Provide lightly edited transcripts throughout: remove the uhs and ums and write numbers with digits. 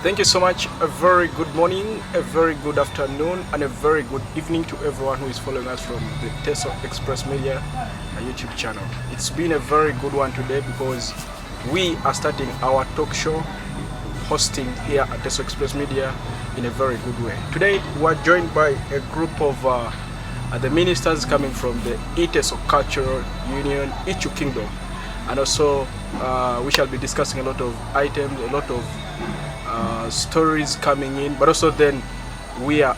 Thank you so much. A very good morning, a very good afternoon, and a very good evening to everyone who is following us from the Teso Express Media YouTube channel. It's been a very good one today because we are starting our talk show hosting here at Teso Express Media in a very good way. Today we are joined by a group of the ministers coming from the Teso Cultural Union, Ichu Kingdom, and also we shall be discussing a lot of items, a lot of stories coming in, but also then we are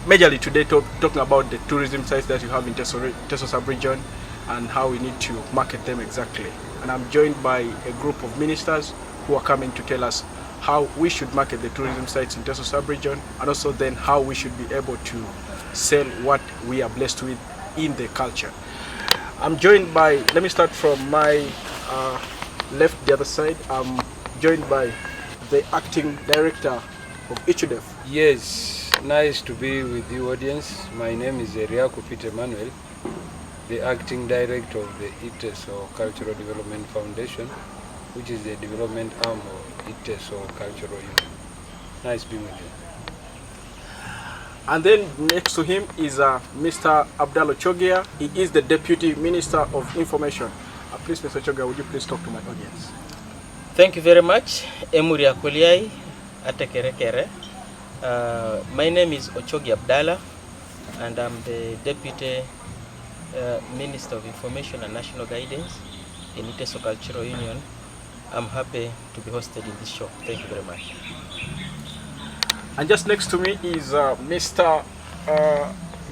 majorly today talking about the tourism sites that you have in Teso sub-region and how we need to market them exactly. And I'm joined by a group of ministers who are coming to tell us how we should market the tourism sites in Teso sub-region, and also then how we should be able to sell what we are blessed with in the culture. I'm joined by, let me start from my left, the other side. I'm joined by the acting director of ICF. Yes, nice to be with you, audience. My name is Eriako Peter Manuel, the acting director of the Teso Cultural Development Foundation, which is the development arm of Teso Cultural Union. Nice being with you. And then next to him is Mr. Abdallah Chogia. He is the Deputy Minister of Information. Please, Mr. Chogia, would you please talk to my audience? Thank you very much. Emuria Kuliai Atekerekere. My name is Ochogi Abdallah, and I'm the Deputy Minister of Information and National Guidance in Teso Cultural Union. I'm happy to be hosted in this show. Thank you very much. And just next to me is Mr.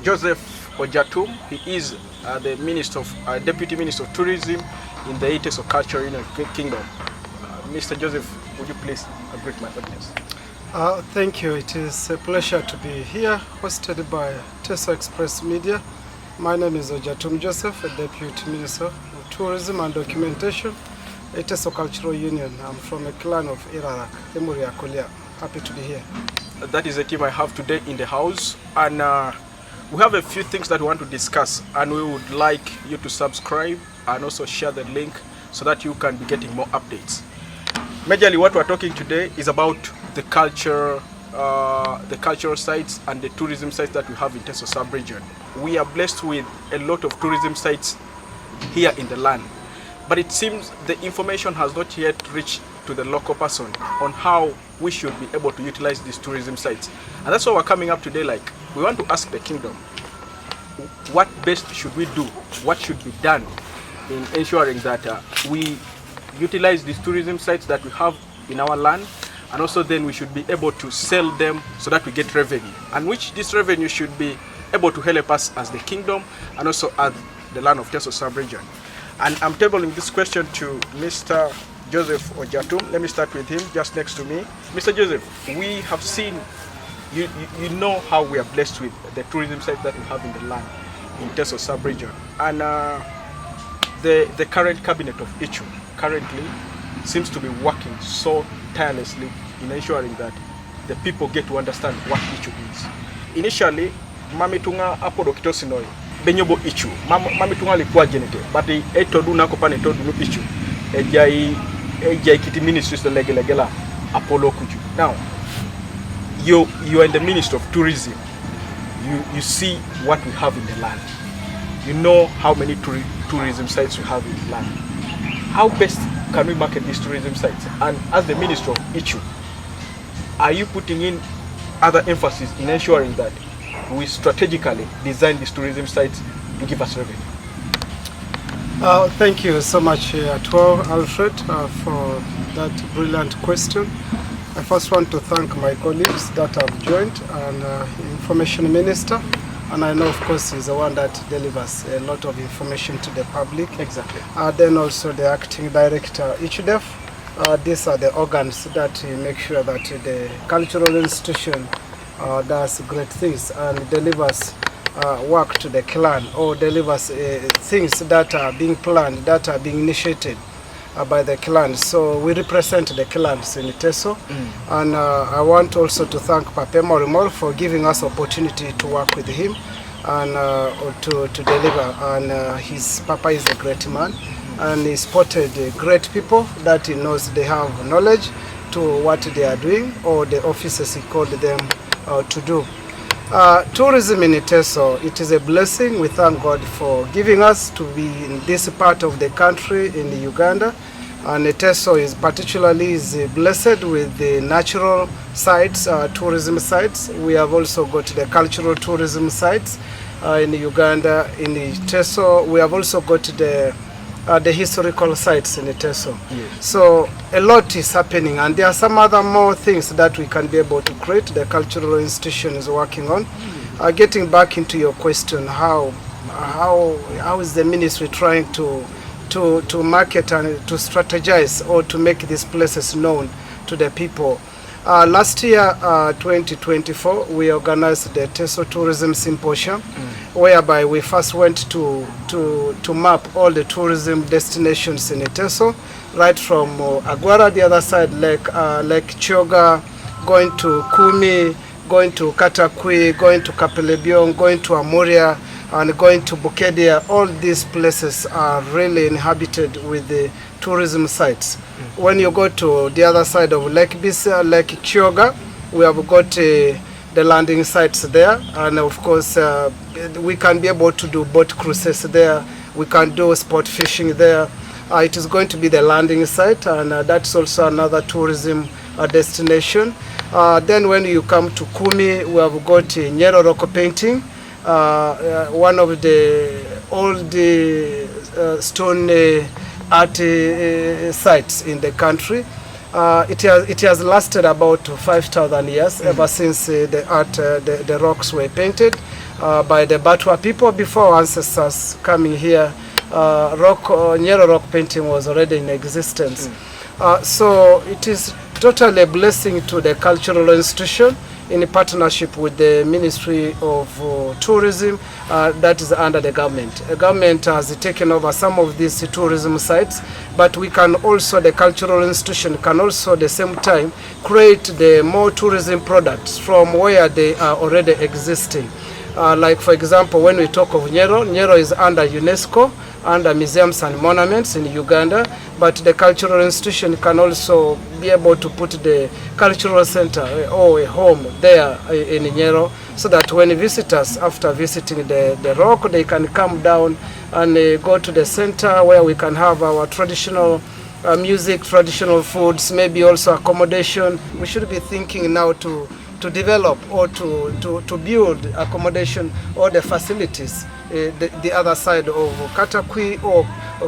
Joseph Ojatum. He is the Minister of Deputy Minister of Tourism in the Teso Cultural Union Kingdom. Mr. Joseph, would you please greet my audience? Thank you. It is a pleasure to be here, hosted by Teso Express Media. My name is Ojatum Joseph, a Deputy Minister of Tourism and Documentation at Teso Cultural Union. I'm from a clan of Irarak, Emuria Kolia. Happy to be here. That is the team I have today in the house, and we have a few things that we want to discuss, and we would like you to subscribe and also share the link so that you can be getting more updates. Majorly what we're talking today is about the cultural sites and the tourism sites that we have in Teso sub-region. We are blessed with a lot of tourism sites here in the land, but it seems the information has not yet reached to the local person on how we should be able to utilize these tourism sites. And that's why we're coming up today, like, we want to ask the kingdom, what best should we do? What should be done in ensuring that we utilize these tourism sites that we have in our land, and also then we should be able to sell them so that we get revenue, and which this revenue should be able to help us as the kingdom and also as the land of Teso sub-region. And I'm tabling this question to Mr. Joseph Ojatum. Let me start with him just next to me. Mr. Joseph, we have seen, you know how we are blessed with the tourism sites that we have in the land in Teso sub-region, and the current cabinet of Ichu currently seems to be working so tirelessly in ensuring that the people get to understand what Ichu is. Initially, mamitunga apodo kitosinoi benyobo Ichu. Mamitunga likuwa genete, but etodu nako pane todu no Ichu. Ejai kiti ministries the legelegela Apollo kuju. Now, you are in the Ministry of Tourism. You see what we have in the land. You know how many tourism sites we have in the land. How best can we market these tourism sites? And as the Minister of Ichu, are you putting in other emphasis in ensuring that we strategically design these tourism sites to give us revenue? Thank you so much, Atwau Alfred, for that brilliant question. I first want to thank my colleagues that have joined, and Information Minister, and I know of course he's the one that delivers a lot of information to the public. Exactly. Then also the acting director, ICF. These are the organs that make sure that the cultural institution does great things and delivers work to the clan, or delivers things that are being planned, that are being initiated by the clans. So we represent the clans in Teso, and I want also to thank Papa Morimol for giving us opportunity to work with him and to deliver. And his Papa is a great man, and he spotted great people that he knows they have knowledge to what they are doing, or the officers he called them to do. Tourism in Teso, it is a blessing. We thank God for giving us to be in this part of the country in Uganda. And Teso is particularly blessed with the natural sites, tourism sites. We have also got the cultural tourism sites in Uganda. In Teso, we have also got the historical sites in Teso. Yes. So a lot is happening, and there are some other more things that we can be able to create. The cultural institution is working on. Getting back into your question, how is the ministry trying to market and to strategize or to make these places known to the people? Last year, 2024, we organized the Teso Tourism Symposium, whereby we first went to map all the tourism destinations in Teso, right from Agwara, the other side, Lake Choga, going to Kumi, going to Katakwi, going to Kapelebiong, going to Amuria, and going to Bukedia. All these places are really inhabited with the tourism sites. When you go to the other side of Lake Bisa, Lake Kyoga, we have got the landing sites there, and of course we can be able to do boat cruises there. We can do sport fishing there. It is going to be the landing site, and that's also another tourism destination. Then when you come to Kumi, we have got Nyero Rock painting, one of the old stone art sites in the country. It has lasted about 5,000 years, ever since the rocks were painted by the Batwa people before ancestors coming here. Nyero rock painting was already in existence. So it is totally a blessing to the cultural institution, in partnership with the Ministry of Tourism that is under the government. The government has taken over some of these tourism sites, but we can also, the cultural institution can also at the same time create the more tourism products from where they are already existing. Like for example, when we talk of Nyero is under UNESCO, under museums and monuments in Uganda, but the cultural institution can also be able to put the cultural center or a home there in Nyero, so that when visitors, after visiting the rock, they can come down and go to the center where we can have our traditional music, traditional foods, maybe also accommodation. We should be thinking now to develop or to build accommodation or the facilities the other side of Katakwi or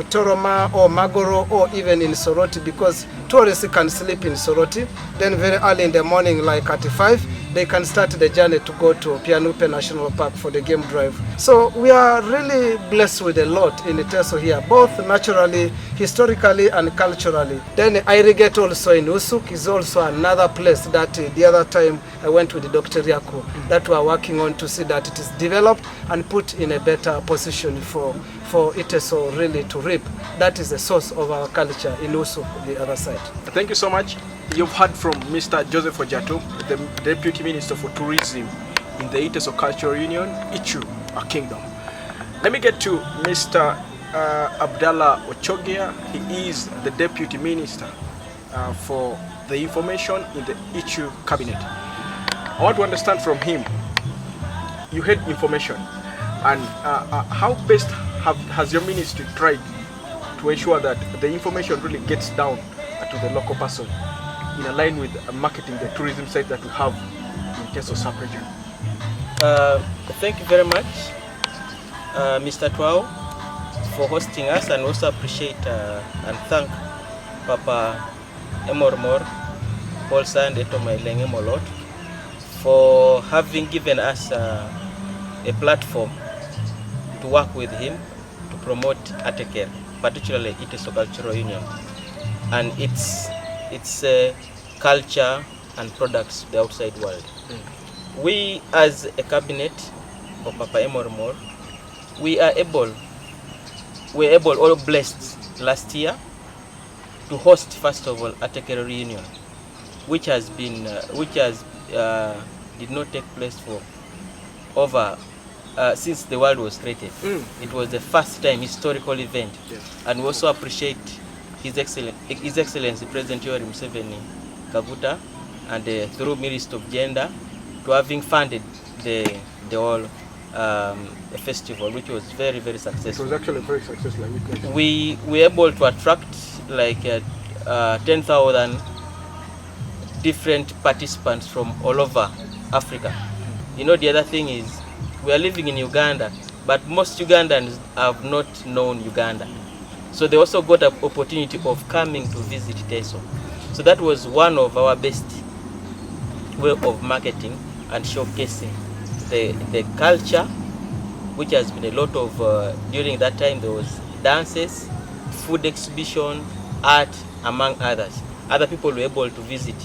Toroma or Magoro or even in Soroti, because tourists can sleep in Soroti, then very early in the morning, like at 5, they can start the journey to go to Pianupe National Park for the game drive. So we are really blessed with a lot in Teso here, both naturally, historically and culturally. Then Irrigate also in Usuk is also another place that the other time I went with Dr. Riako, that we are working on to see that it is developed and put in a better position for Teso really to reap. That is the source of our culture in Usuk, the other side. Thank you so much. You've heard from Mr. Joseph Ojato, the Deputy Minister for Tourism in the Teso Cultural Union, Ichu, our kingdom. Let me get to Mr. Abdallah Ochogia. He is the Deputy Minister for the information in the Ichu cabinet. I want to understand from him, you had information, and how best has your ministry tried to ensure that the information really gets down to the local person in line with marketing the tourism site that we have in Teso sub-region? Thank you very much, Mr. Atwau, for hosting us, and also appreciate and thank Papa Emormor, Paulsa and Etomailenge Molot for having given us a platform to work with him to promote Ateker, particularly Teso Cultural Union, and its culture and products to the outside world. We as a cabinet of Papa Emormor, we were all blessed last year to host, first of all, Ateker reunion, which did not take place for over since the world was created. It was the first time historical event. Yes. And we also appreciate His Excellency President Yoweri Museveni Kaguta, and through Ministry of Gender, to having funded the whole festival, which was very, very successful. It was actually very successful. We were able to attract like 10,000 different participants from all over Africa. You know, the other thing is, we are living in Uganda, but most Ugandans have not known Uganda. So they also got an opportunity of coming to visit Teso. So that was one of our best way of marketing and showcasing the culture, which has been a lot of, during that time there was dances, food exhibition, art, among others. Other people were able to visit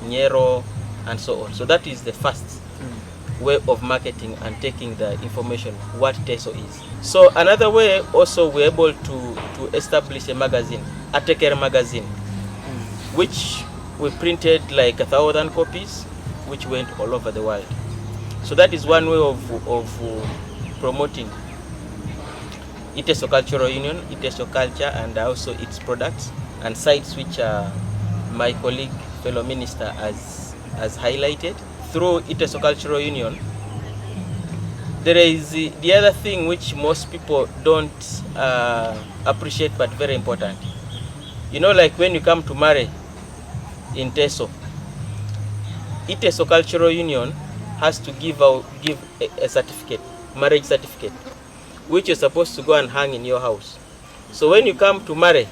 Nyero and so on. So that is the first way of marketing and taking the information what Teso is. So another way also we're able to establish a magazine, Atekere magazine, which we printed like 1,000 copies, which went all over the world. So that is one way of promoting Teso Cultural Union, Teso culture, and also its products and sites which my colleague, fellow minister, has highlighted. Through Teso Cultural Union, there is the other thing which most people don't appreciate, but very important. You know, like when you come to marry in Teso, Teso Cultural Union has to give a certificate, marriage certificate, which you're supposed to go and hang in your house. So when you come to marry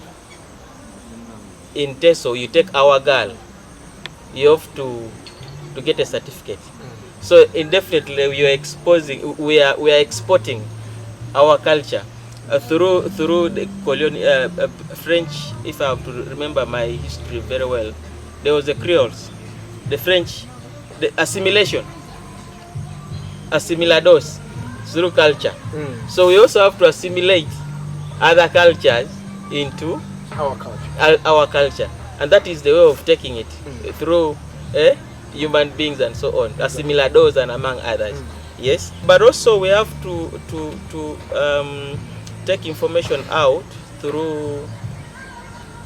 in Teso, you take our girl, you have to get a certificate. So indefinitely we are exporting our culture through the French. If I have to remember my history very well, there was the Creoles, the French, the assimilados through culture. So we also have to assimilate other cultures into our culture, and that is the way of taking it through human beings and so on, assimilados and among others. Yes, but also we have to take information out through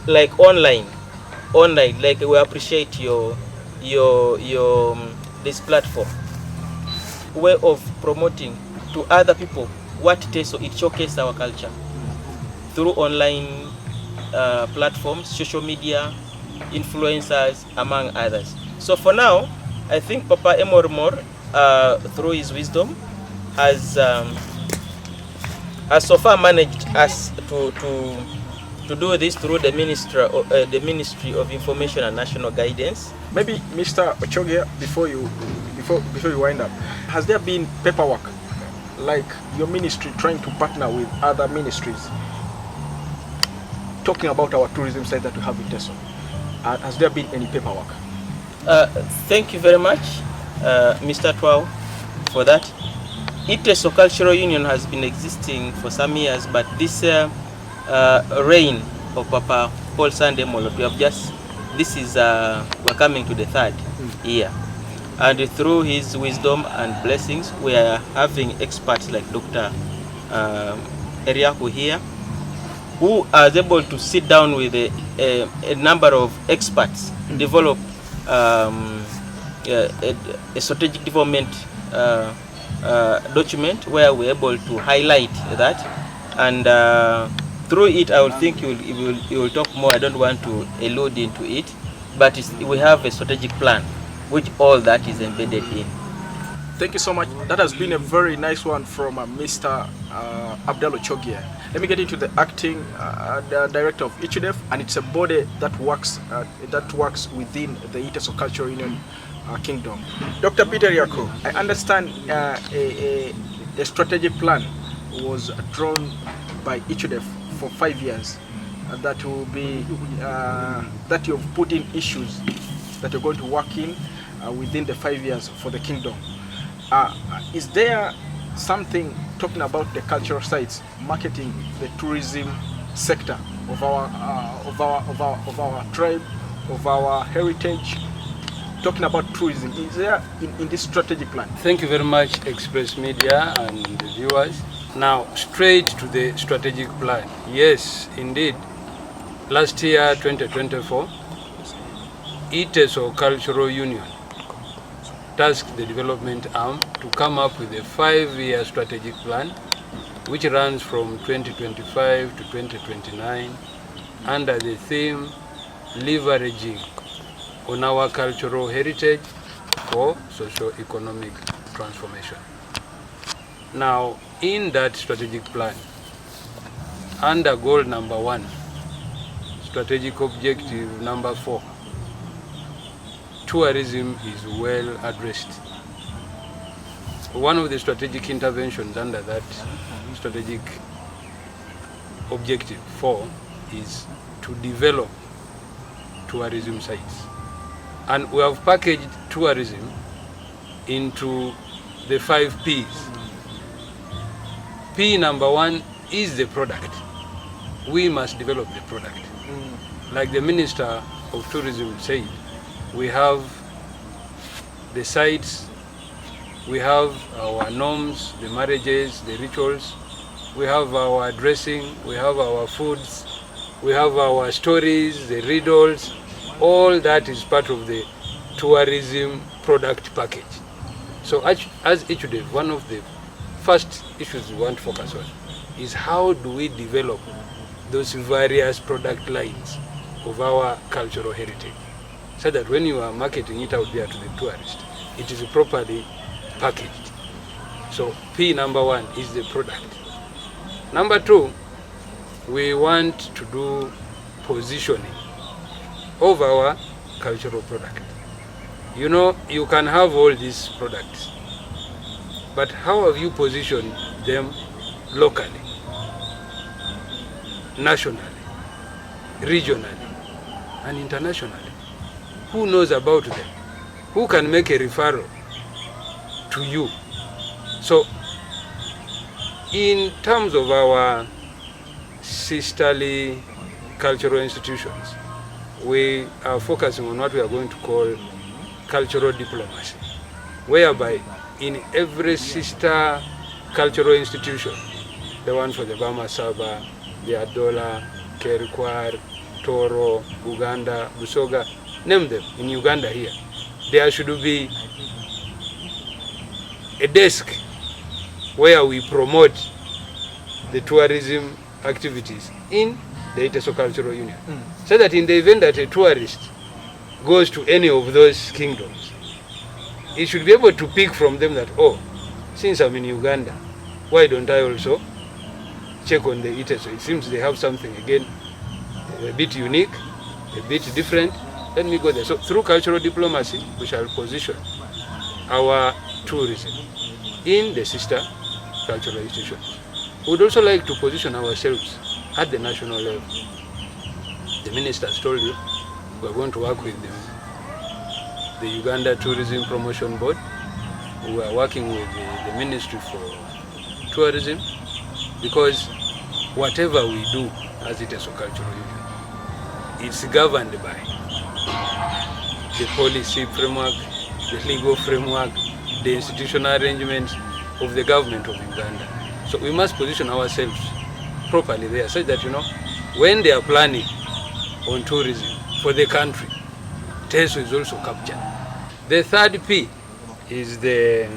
like online. Like we appreciate your this platform way of promoting to other people what Teso, it showcases our culture through online platforms, social media, influencers, among others. So for now, I think Papa Emormor, through his wisdom, has so far managed us to do this through the Ministry of Information and National Guidance. Maybe Mr. Ochogia, before you wind up, has there been paperwork, like your ministry trying to partner with other ministries, talking about our tourism site that we have in Teso? Has there been any paperwork? Thank you very much, Mr. Atwau, for that. Teso Cultural Union has been existing for some years, but this reign of Papa Paul Sunday Molot, we're coming to the third year. And through his wisdom and blessings, we are having experts like Dr. Eriaku here, who are able to sit down with a number of experts, develop a strategic development document where we're able to highlight that, and through it I will think you will talk more. I don't want to allude into it, but we have a strategic plan which all that is embedded in. Thank you so much. That has been a very nice one from Mr. Abdallah Chogia. Let me get into the acting director of ICF, and it's a body that works within the Teso Cultural Union Kingdom. Dr. Peter Yako, I understand a strategic plan was drawn by ICF for 5 years that will be that you've put in issues that you're going to work in within the 5 years for the kingdom. Is there something talking about the cultural sites, marketing the tourism sector of our tribe, of our heritage, talking about tourism? Is there in this strategic plan? Thank you very much, Express Media and the viewers. Now, straight to the strategic plan. Yes, indeed. Last year, 2024, Teso Cultural Union tasked the development arm to come up with a 5-year strategic plan which runs from 2025 to 2029 under the theme leveraging on our cultural heritage for socio-economic transformation. Now, in that strategic plan, under goal number 1, strategic objective number 4, tourism is well addressed. One of the strategic interventions under that strategic objective 4 is to develop tourism sites. And we have packaged tourism into the 5 P's. P number 1 is the product. We must develop the product. Like the Minister of Tourism said, we have the sites, we have our norms, the marriages, the rituals, we have our dressing, we have our foods, we have our stories, the riddles. All that is part of the tourism product package. So as each day, one of the first issues we want to focus on is how do we develop those various product lines of our cultural heritage, so that when you are marketing it out there to the tourist, it is properly packaged. So P number 1 is the product. Number 2, we want to do positioning of our cultural product. You know, you can have all these products, but how have you positioned them locally, nationally, regionally, and internationally? Who knows about them? Who can make a referral to you? So, in terms of our sisterly cultural institutions, we are focusing on what we are going to call cultural diplomacy, whereby in every sister cultural institution, the one for the Bama Saba, the Adola, Kerikwar, Toro, Uganda, Busoga, name them, in Uganda here, there should be a desk where we promote the tourism activities in the Teso Cultural Union. So that in the event that a tourist goes to any of those kingdoms, he should be able to pick from them that, oh, since I'm in Uganda, why don't I also check on the Teso? It seems they have something, again, a bit unique, a bit different. Let me go there. So through cultural diplomacy, we shall position our tourism in the sister cultural institutions. We would also like to position ourselves at the national level. The minister has told you we are going to work with the Uganda Tourism Promotion Board. We are working with the Ministry for Tourism, because whatever we do as it is a cultural union, it's governed by the policy framework, the legal framework, the institutional arrangements of the government of Uganda. So we must position ourselves properly there, so that, you know, when they are planning on tourism for the country, Teso is also captured. The third P is the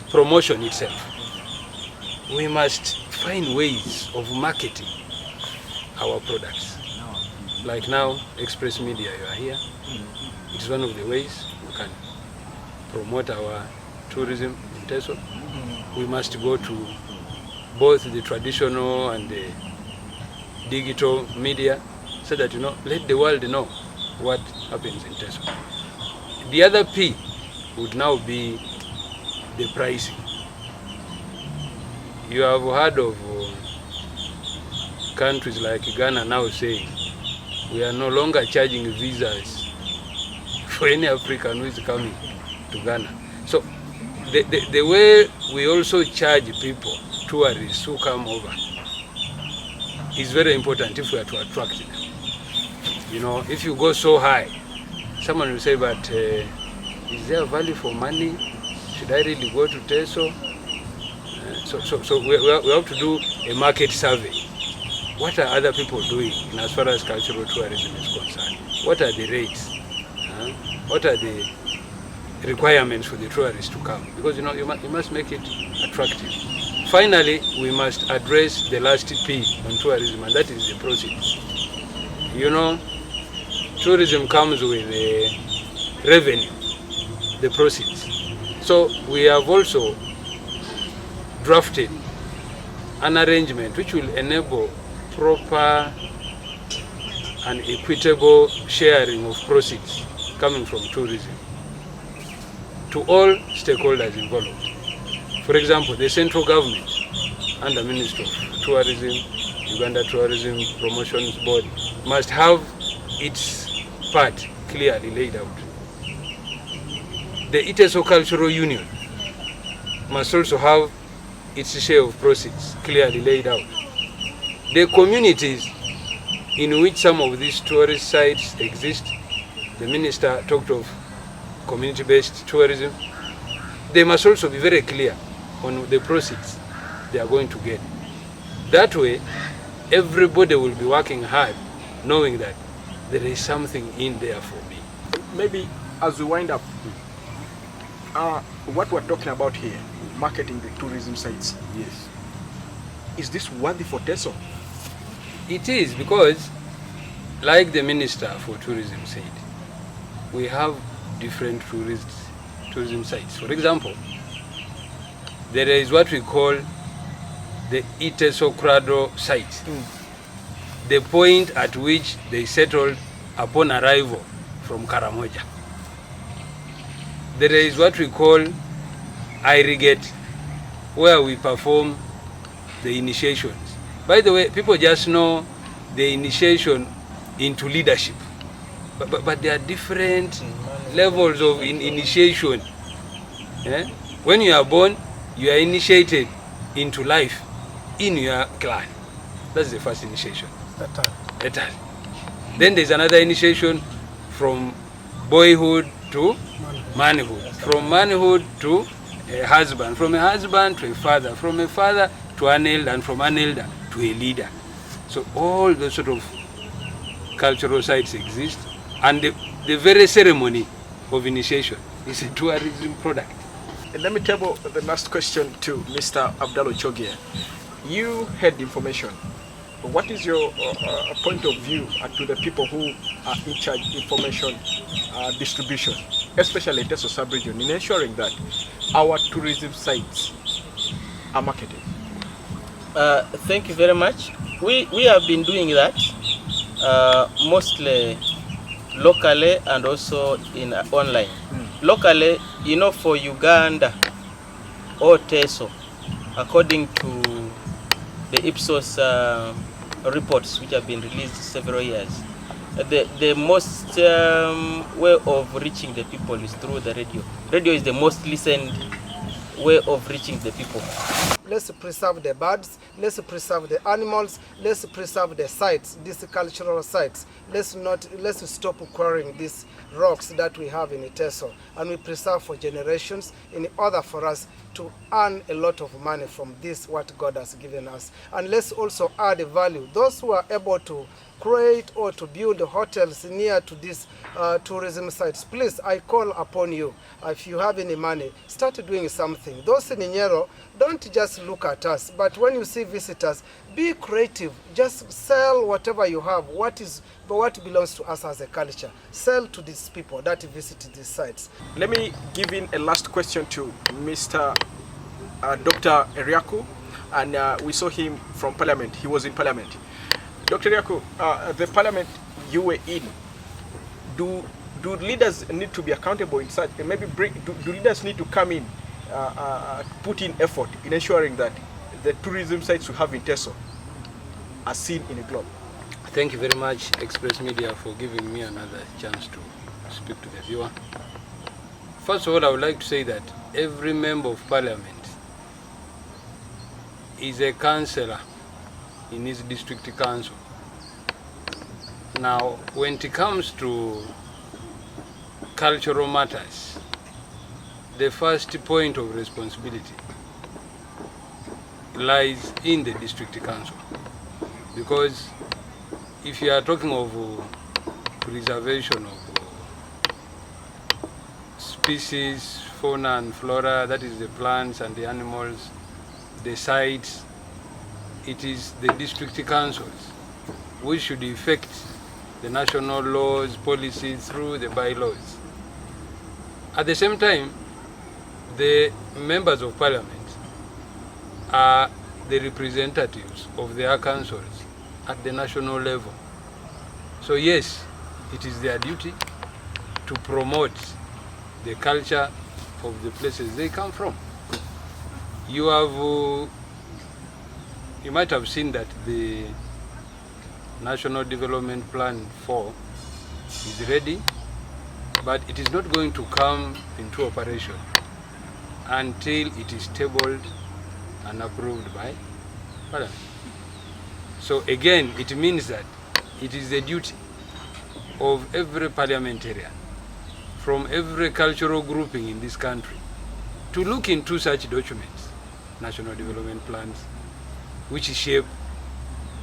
promotion itself. We must find ways of marketing our products. Like now, Express Media, you are here. It's one of the ways we can promote our tourism in Teso. We must go to both the traditional and the digital media, so that, you know, let the world know what happens in Teso. The other P would now be the pricing. You have heard of countries like Ghana now saying we are no longer charging visas for any African who is coming to Ghana. So the way we also charge people, tourists who come over, is very important if we are to attract them. You know, if you go so high, someone will say, but is there a value for money? Should I really go to Teso? So we have to do a market survey. What are other people doing in as far as cultural tourism is concerned? What are the rates? what are the requirements for the tourists to come, because you must make it attractive. Finally, we must address the last P on tourism, and that is the proceeds. Tourism comes with revenue, the proceeds. So we have also drafted an arrangement which will enable proper and equitable sharing of proceeds coming from tourism to all stakeholders involved. For example, the central government under Ministry of Tourism, Uganda Tourism Promotions Board must have its part clearly laid out. The Teso Cultural Union must also have its share of proceeds clearly laid out. The communities in which some of these tourist sites exist, the minister talked of community-based tourism, they must also be very clear on the proceeds they are going to get. That way, everybody will be working hard, knowing that there is something in there for me. Maybe as we wind up, what we're talking about here, marketing the tourism sites. Yes. Is this worthy for Teso? It is, because, like the Minister for Tourism said, we have different tourism sites. For example, there is what we call the Teso Cradle site, the point at which they settled upon arrival from Karamojong. There is what we call irrigate, where we perform the initiations. By the way, people just know the initiation into leadership, but there are different levels of initiation. When you are born, you are initiated into life in your clan. That's the first initiation. Letal. Then there's another initiation from boyhood to manhood, from manhood to a husband, from a husband to a father, from a father to an elder, and from an elder to a leader. So all those sort of cultural sites exist, and the very ceremony of initiation is a tourism product. And let me table the last question to Mr. Abdallah Chogia. You had information. What is your point of view to the people who are in charge of information distribution, especially Teso sub-region, in ensuring that our tourism sites are marketed? Thank you very much. We have been doing that mostly locally and also in online. Locally, for Uganda or Teso, according to the Ipsos reports which have been released several years, the most way of reaching the people is through the radio. Radio is the most listened way of reaching the people. Let's preserve the birds, let's preserve the animals, let's preserve the sites, these cultural sites. Let's stop quarrying these rocks that we have in Teso, and we preserve for generations in order for us to earn a lot of money from this, what God has given us. And let's also add value. Those who are able to create or to build hotels near to these tourism sites, please, I call upon you. If you have any money, start doing something. Those in Nyero, don't just look at us, but when you see visitors, be creative. Just sell whatever you have, what belongs to us as a culture. Sell to these people that visit these sites. Let me give in a last question to Mr. Dr. Eriaku, and we saw him from Parliament. He was in Parliament. Dr. Eriaku, the Parliament you were in, do leaders need to be accountable in such? Maybe do leaders need to come in, put in effort in ensuring that the tourism sites we have in Teso are seen in the globe? Thank you very much, Express Media, for giving me another chance to speak to the viewer. First of all, I would like to say that every member of Parliament is a councillor in his district council. Now, when it comes to cultural matters, the first point of responsibility lies in the district council, because if you are talking of preservation of species, fauna and flora, that is the plants and the animals, the sites. It is the district councils which should effect the national laws, policies through the bylaws. At the same time, the members of parliament are the representatives of their councils at the national level. So yes, it is their duty to promote the culture of the places they come from. You might have seen that the National Development Plan 4 is ready, but it is not going to come into operation until it is tabled and approved by Parliament. So again, it means that it is the duty of every parliamentarian from every cultural grouping in this country to look into such documents, national development plans, which shape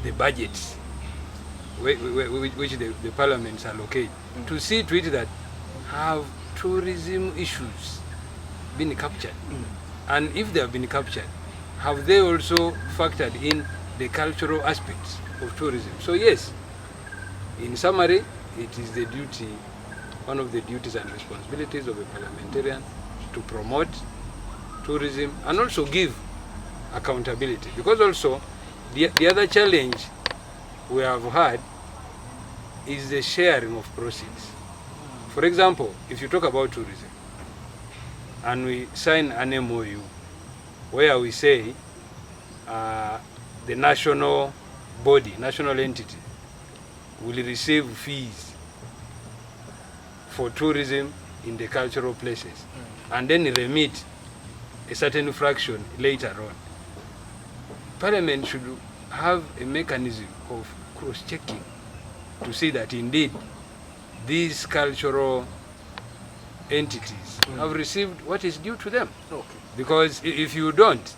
the budgets which the parliaments allocate, to see to it that have tourism issues been captured, and if they have been captured, have they also factored in the cultural aspects of tourism. So yes, in summary, it is the duty, one of the duties and responsibilities of a parliamentarian to promote tourism and also give accountability, because also the other challenge we have had is the sharing of proceeds. For example, if you talk about tourism and we sign an MOU where we say the national body, national entity will receive fees for tourism in the cultural places and then remit a certain fraction later on. Parliament should have a mechanism of cross-checking to see that indeed these cultural entities have received what is due to them. Okay. Because if you don't,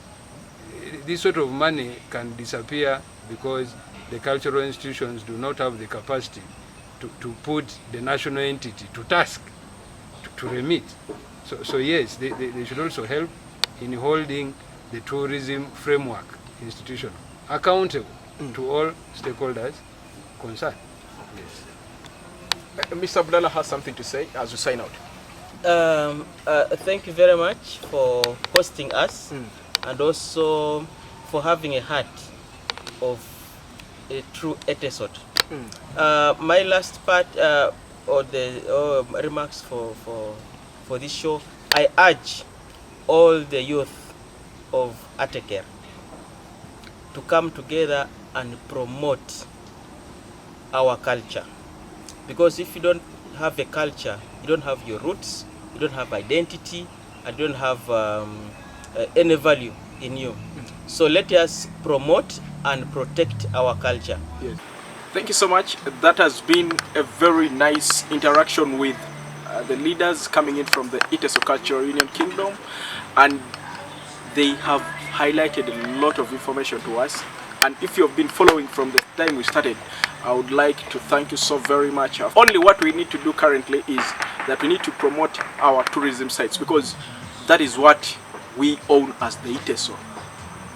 this sort of money can disappear because the cultural institutions do not have the capacity to put the national entity to task to remit. So yes, they should also help in holding the tourism framework institution accountable to all stakeholders concerned. Yes. Mr. Abdallah has something to say as we sign out. Thank you very much for hosting us and also for having a heart of a true Teso. My last part or the remarks for this show, I urge all the youth of Ateker to come together and promote our culture, because if you don't have a culture, you don't have your roots, you don't have identity, and you don't have any value in you. So let us promote and protect our culture. Yes. Thank you so much. That has been a very nice interaction with the leaders coming in from the Teso Cultural Union Kingdom, and they have highlighted a lot of information to us. And if you have been following from the time we started, I would like to thank you so very much. Only what we need to do currently is that we need to promote our tourism sites, because that is what we own as the Teso.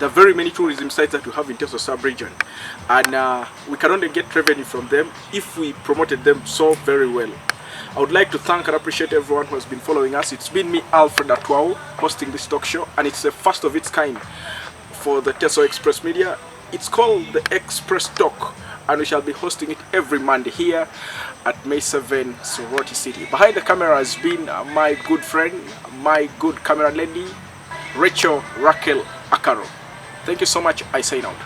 There are very many tourism sites that we have in Teso sub-region, and we can only get revenue from them if we promoted them so very well. I would like to thank and appreciate everyone who has been following us. It's been me, Alfred Atwau, hosting this talk show, and it's the first of its kind for the Teso Express Media. It's called the Express Talk, and we shall be hosting it every Monday here at May 7, Sorority City. Behind the camera has been my good friend, my good camera lady, Rachael Akaro. Thank you so much. I sign out.